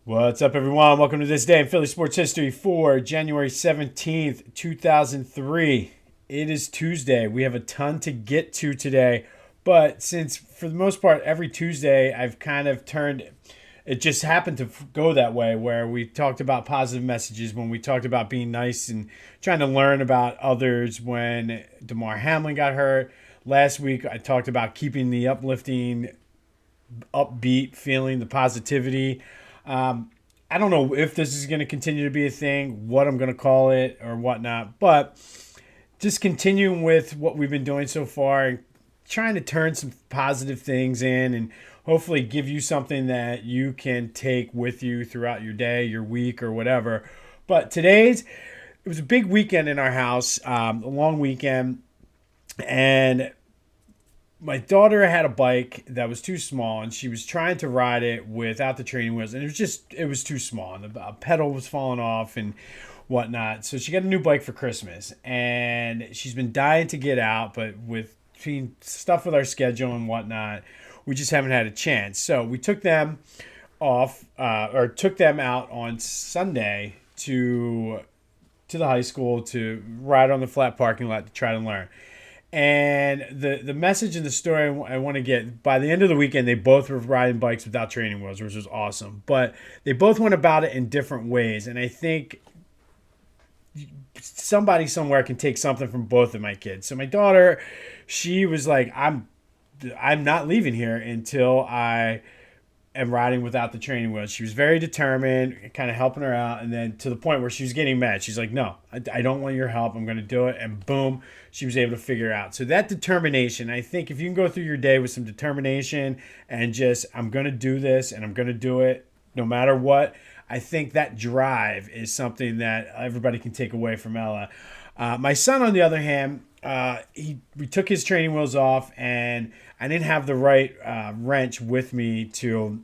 What's up, everyone? Welcome to this day in Philly sports history for January 17th, 2003. It is Tuesday. We have a ton to get to today, but since for the most part, every Tuesday, I've kind of turned it just happened to go that way where we talked about positive messages when we talked about being nice and trying to learn about others when DeMar Hamlin got hurt. Last week, I talked about keeping the uplifting upbeat feeling, the positivity. I don't know if this is going to continue to be a thing, what I'm going to call it or whatnot, but just continuing with what we've been doing so far and trying to turn some positive things in and hopefully give you something that you can take with you throughout your day, your week, or whatever. But it was a big weekend in our house, a long weekend, and my daughter had a bike that was too small and she was trying to ride it without the training wheels, and it was too small and the pedal was falling off and whatnot. So she got a new bike for Christmas and she's been dying to get out, but with between stuff with our schedule and whatnot, we just haven't had a chance. So we took them took them out on Sunday to the high school to ride on the flat parking lot to try to learn. And the message in the story I want to get, by the end of the weekend, they both were riding bikes without training wheels, which was awesome. But they both went about it in different ways. And I think somebody somewhere can take something from both of my kids. So my daughter, she was like, I'm not leaving here until I am riding without the training wheels. She was very determined, kind of helping her out, and then to the point where she was getting mad. She's like, "No, I don't want your help. I'm going to do it." And boom, she was able to figure it out. So that determination, I think, if you can go through your day with some determination and just, I'm going to do this and I'm going to do it no matter what. I think that drive is something that everybody can take away from Ella. My son, on the other hand, we took his training wheels off, and I didn't have the right wrench with me to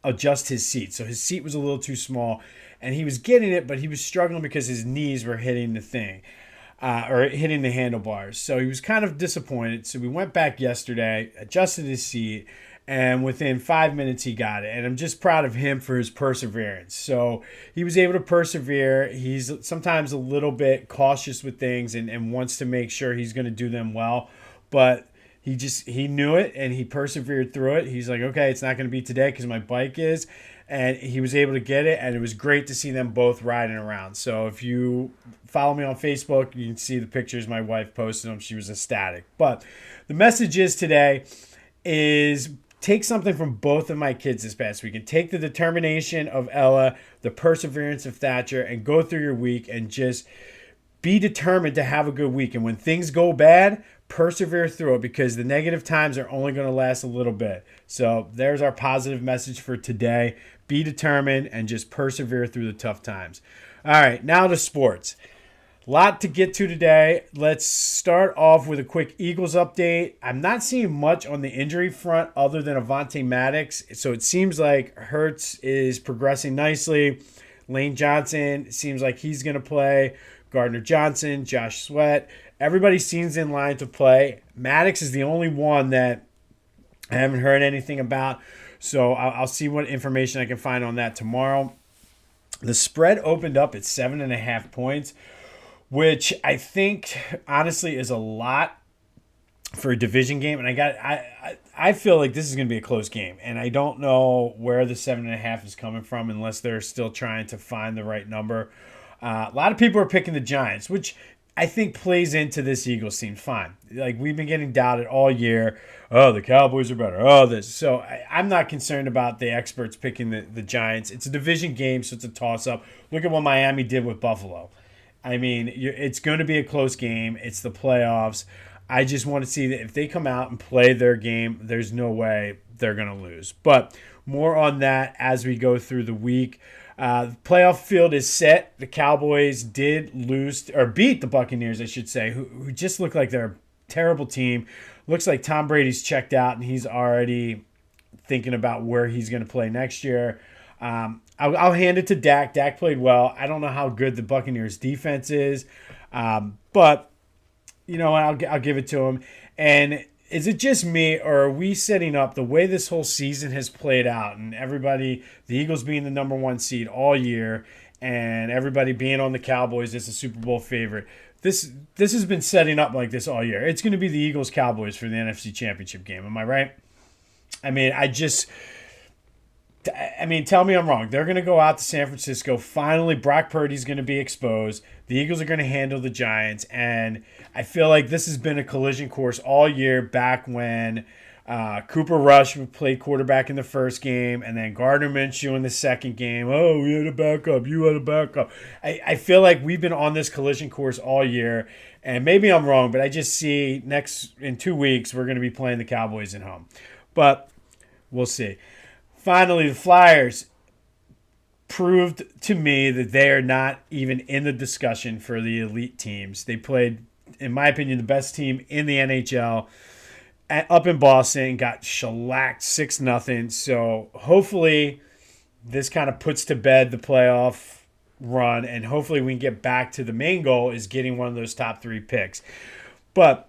adjust his seat. So his seat was a little too small, and he was getting it, but he was struggling because his knees were hitting the thing. Or hitting the handlebars. So he was kind of disappointed. So we went back yesterday, adjusted his seat, and within 5 minutes he got it. And I'm just proud of him for his perseverance. So he was able to persevere. He's sometimes a little bit cautious with things and wants to make sure he's going to do them well. But he knew it and he persevered through it. He's like, okay, it's not going to be today because my bike is. And he was able to get it, and it was great to see them both riding around. So if you follow me on Facebook, you can see the pictures my wife posted them. She was ecstatic. But the message is today is take something from both of my kids this past week and take the determination of Ella, the perseverance of Thatcher, and go through your week and just be determined to have a good week. And when things go bad, persevere through it because the negative times are only going to last a little bit. So there's our positive message for today. Be determined and just persevere through the tough times. All right, now to sports. A lot to get to today. Let's start off with a quick Eagles update. I'm not seeing much on the injury front other than Avonte Maddox. So it seems like Hurts is progressing nicely. Lane Johnson seems like he's going to play. Gardner Johnson, Josh Sweat. Everybody seems in line to play. Maddox is the only one that I haven't heard anything about. So I'll see what information I can find on that tomorrow. The spread opened up at 7.5 points, which I think honestly is a lot for a division game. And I feel like this is going to be a close game. And I don't know where the 7.5 is coming from unless they're still trying to find the right number. A lot of people are picking the Giants, which I think plays into this Eagles team fine. Like, we've been getting doubted all year. Oh, the Cowboys are better. Oh, this. So I'm not concerned about the experts picking the Giants. It's a division game, so it's a toss-up. Look at what Miami did with Buffalo. I mean, it's going to be a close game. It's the playoffs. I just want to see that if they come out and play their game, there's no way they're going to lose. But more on that as we go through the week. The playoff field is set. The Cowboys did lose or beat the Buccaneers, I should say, who just look like they're a terrible team. Looks like Tom Brady's checked out and he's already thinking about where he's going to play next year. I'll hand it to Dak. Dak played well. I don't know how good the Buccaneers defense is, but you know, I'll give it to him. And is it just me, or are we setting up the way this whole season has played out, and everybody, the Eagles being the number one seed all year, and everybody being on the Cowboys as a Super Bowl favorite? This has been setting up like this all year. It's going to be the Eagles Cowboys for the NFC Championship game. Am I right? I mean, tell me I'm wrong. They're going to go out to San Francisco. Finally, Brock Purdy's going to be exposed. The Eagles are going to handle the Giants. And I feel like this has been a collision course all year back when Cooper Rush played quarterback in the first game and then Gardner Minshew in the second game. Oh, we had a backup. You had a backup. I feel like we've been on this collision course all year. And maybe I'm wrong, but I just see in 2 weeks, we're going to be playing the Cowboys at home. But we'll see. Finally, the Flyers proved to me that they are not even in the discussion for the elite teams. They played, in my opinion, the best team in the NHL up in Boston, got shellacked 6-0. So hopefully this kind of puts to bed the playoff run, and hopefully we can get back to the main goal is getting one of those top 3 picks. But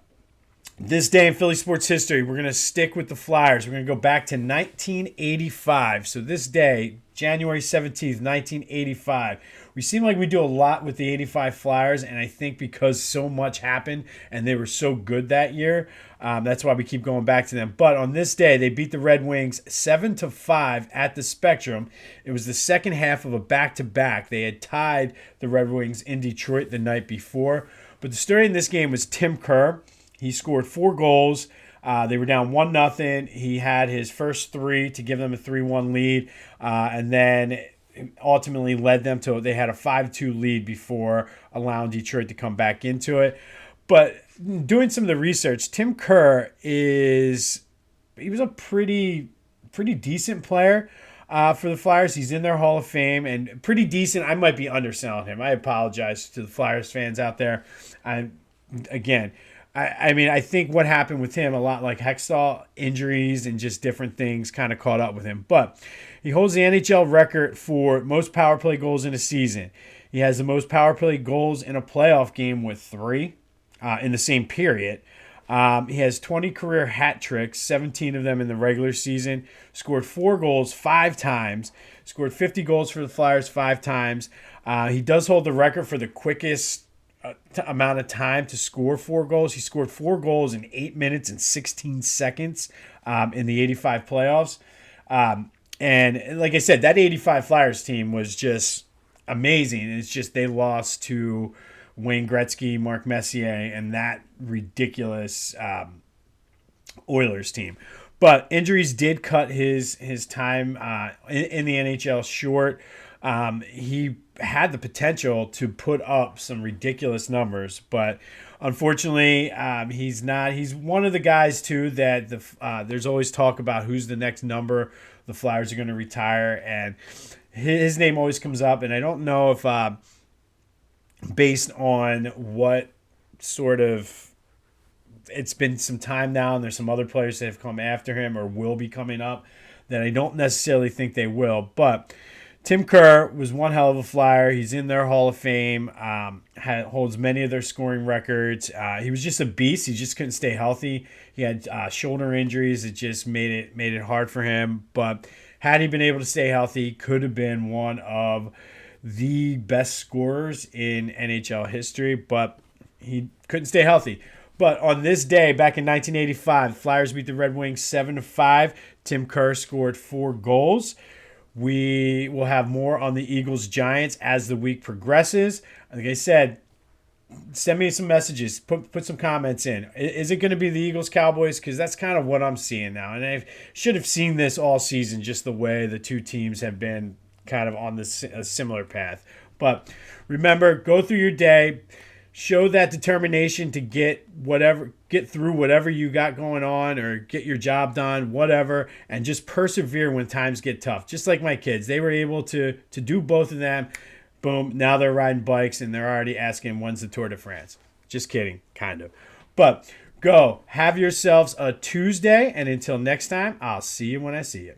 this day in Philly sports history, we're going to stick with the Flyers. We're going to go back to 1985. So this day, January 17th, 1985. We seem like we do a lot with the 85 Flyers, and I think because so much happened and they were so good that year, that's why we keep going back to them. But on this day, they beat the Red Wings 7-5 at the Spectrum. It was the second half of a back-to-back. They had tied the Red Wings in Detroit the night before. But the story in this game was Tim Kerr. He scored 4 goals. They were down 1-0. He had his first 3 to give them a 3-1 lead, and then ultimately led them to, they had a 5-2 lead before allowing Detroit to come back into it. But doing some of the research, Tim Kerr was a pretty decent player for the Flyers. He's in their Hall of Fame and pretty decent. I might be underselling him. I apologize to the Flyers fans out there. I think what happened with him, a lot like Hextall, injuries and just different things kind of caught up with him. But he holds the NHL record for most power play goals in a season. He has the most power play goals in a playoff game with 3 in the same period. He has 20 career hat tricks, 17 of them in the regular season. Scored 4 goals 5 times. Scored 50 goals for the Flyers 5 times. He does hold the record for the quickest amount of time to score 4 goals. He scored 4 goals in 8 minutes and 16 seconds in the 85 playoffs. And like I said, that 85 Flyers team was just amazing. It's just they lost to Wayne Gretzky, Mark Messier, and that ridiculous Oilers team. But injuries did cut his time in the NHL short. He had the potential to put up some ridiculous numbers, but unfortunately, he's not. He's one of the guys too that there's always talk about who's the next number the Flyers are going to retire, and his name always comes up. And I don't know if based on what sort of, it's been some time now, and there's some other players that have come after him or will be coming up that I don't necessarily think they will, but Tim Kerr was one hell of a Flyer. He's in their Hall of Fame, holds many of their scoring records. He was just a beast. He just couldn't stay healthy. He had shoulder injuries. It just made it hard for him. But had he been able to stay healthy, could have been one of the best scorers in NHL history. But he couldn't stay healthy. But on this day, back in 1985, Flyers beat the Red Wings 7-5. Tim Kerr scored 4 goals. We will have more on the Eagles-Giants as the week progresses. Like I said, send me some messages. Put some comments in. Is it going to be the Eagles-Cowboys? Because that's kind of what I'm seeing now. And I should have seen this all season, just the way the two teams have been kind of on a similar path. But remember, go through your day. Show that determination to get through whatever you got going on, or get your job done, whatever, and just persevere when times get tough. Just like my kids, they were able to do both of them. Boom, now they're riding bikes and they're already asking when's the Tour de France. Just kidding, kind of. But go, have yourselves a Tuesday, and until next time, I'll see you when I see you.